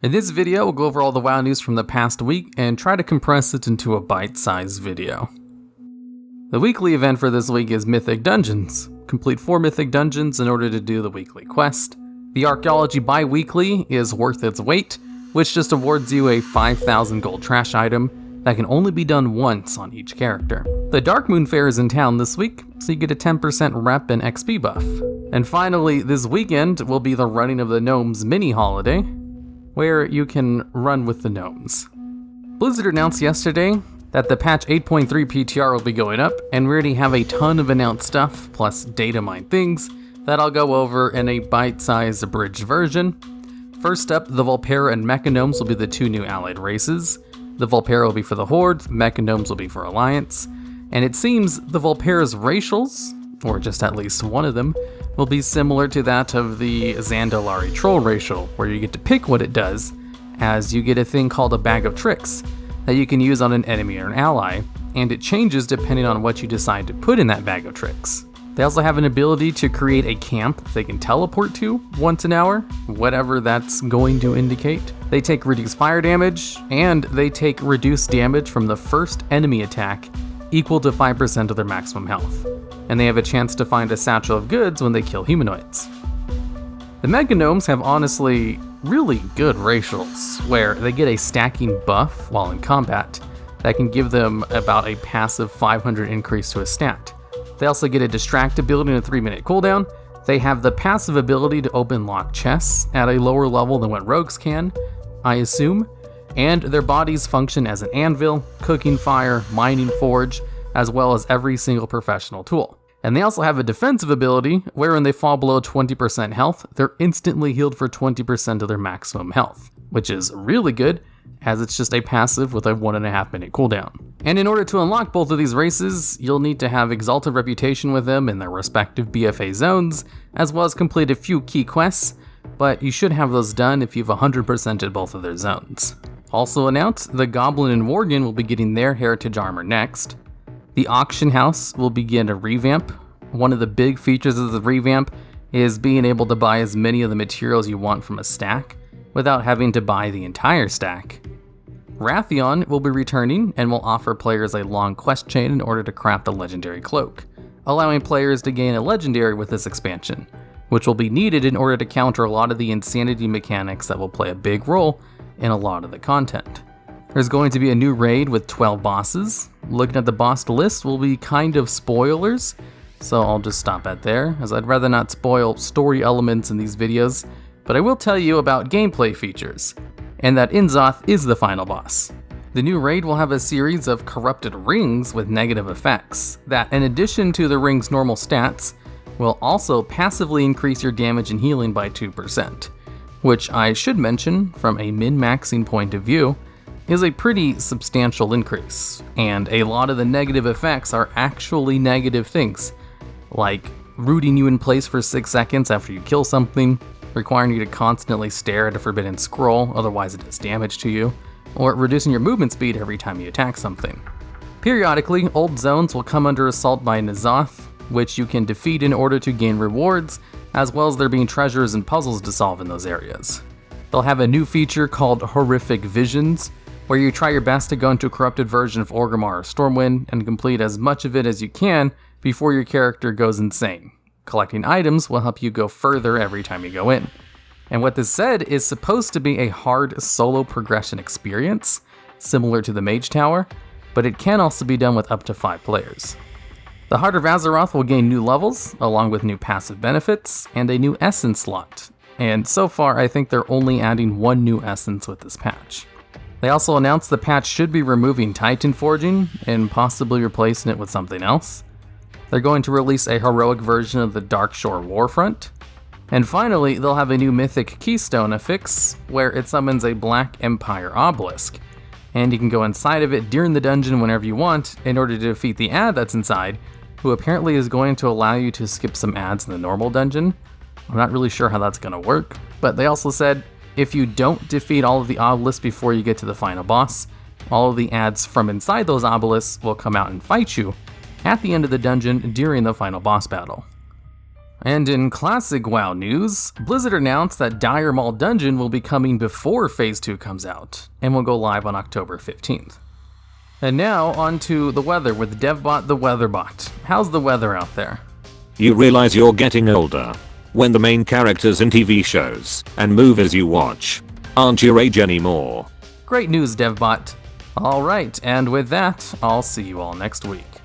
In this video, we'll go over all the WoW news from the past week and try to compress it into a bite-sized video. The weekly event for this week is Mythic Dungeons. Complete 4 Mythic Dungeons in order to do the weekly quest. The Archaeology bi-weekly is worth its weight, which just awards you a 5,000 gold trash item that can only be done once on each character. The Dark Moon Fair is in town this week, so you get a 10% rep and XP buff. And finally, this weekend will be the running of the Gnomes mini holiday, where you can run with the gnomes. Blizzard announced yesterday that the patch 8.3 PTR will be going up, and we already have a ton of announced stuff, plus data mine things, that I'll go over in a bite-sized abridged version. First up, the Vulpera and Mecha Gnomes will be the 2 new allied races. The Vulpera will be for the Horde, Mecha Gnomes will be for Alliance, and it seems the Vulpera's racials, or just at least one of them, will be similar to that of the Zandalari Troll racial, where you get to pick what it does, as you get a thing called a Bag of Tricks that you can use on an enemy or an ally, and it changes depending on what you decide to put in that Bag of Tricks. They also have an ability to create a camp they can teleport to once an hour, whatever that's going to indicate. They take reduced fire damage, and they take reduced damage from the first enemy attack equal to 5% of their maximum health. And they have a chance to find a satchel of goods when they kill humanoids. The Mecha Gnomes have honestly really good racials, where they get a stacking buff while in combat that can give them about a passive 500 increase to a stat. They also get a distract ability and a 3-minute cooldown. They have the passive ability to open locked chests at a lower level than what rogues can, I assume, and their bodies function as an anvil, cooking fire, mining forge, as well as every single professional tool. And they also have a defensive ability, where when they fall below 20% health, they're instantly healed for 20% of their maximum health, which is really good, as it's just a passive with a 1.5 minute cooldown. And in order to unlock both of these races, you'll need to have Exalted Reputation with them in their respective BFA zones, as well as complete a few key quests, but you should have those done if you've 100%ed both of their zones. Also announced, the Goblin and Worgen will be getting their heritage armor next. The auction house will begin a revamp. One of the big features of the revamp is being able to buy as many of the materials you want from a stack without having to buy the entire stack. Wrathion will be returning and will offer players a long quest chain in order to craft a legendary cloak, allowing players to gain a legendary with this expansion, which will be needed in order to counter a lot of the insanity mechanics that will play a big role in a lot of the content. There's going to be a new raid with 12 bosses. Looking at the boss list will be kind of spoilers, so I'll just stop at there, as I'd rather not spoil story elements in these videos, but I will tell you about gameplay features, and that Inzoth is the final boss. The new raid will have a series of corrupted rings with negative effects, that in addition to the ring's normal stats, will also passively increase your damage and healing by 2%, which I should mention, from a min-maxing point of view, is a pretty substantial increase, and a lot of the negative effects are actually negative things, like rooting you in place for 6 seconds after you kill something, requiring you to constantly stare at a forbidden scroll, otherwise it does damage to you, or reducing your movement speed every time you attack something. Periodically, old zones will come under assault by N'Zoth, which you can defeat in order to gain rewards, as well as there being treasures and puzzles to solve in those areas. They'll have a new feature called Horrific Visions, where you try your best to go into a corrupted version of Orgrimmar or Stormwind and complete as much of it as you can before your character goes insane. Collecting items will help you go further every time you go in. And what this said is supposed to be a hard solo progression experience, similar to the Mage Tower, but it can also be done with up to 5 players. The Heart of Azeroth will gain new levels, along with new passive benefits, and a new essence slot. And so far, I think they're only adding 1 new essence with this patch. They also announced the patch should be removing Titan Forging and possibly replacing it with something else. They're going to release a heroic version of the Darkshore Warfront. And finally, they'll have a new Mythic Keystone affix, where it summons a Black Empire obelisk, and you can go inside of it during the dungeon whenever you want in order to defeat the ad that's inside, who apparently is going to allow you to skip some ads in the normal dungeon. I'm not really sure how that's going to work, but they also said if you don't defeat all of the obelisks before you get to the final boss, all of the ads from inside those obelisks will come out and fight you at the end of the dungeon during the final boss battle. And in classic WoW news, Blizzard announced that Dire Maul Dungeon will be coming before Phase 2 comes out, and will go live on October 15th. And now, on to the weather with DevBot the Weatherbot. How's the weather out there? You realize you're getting older when the main characters in TV shows and movies you watch aren't your age anymore. Great news, DevBot. Alright, and with that, I'll see you all next week.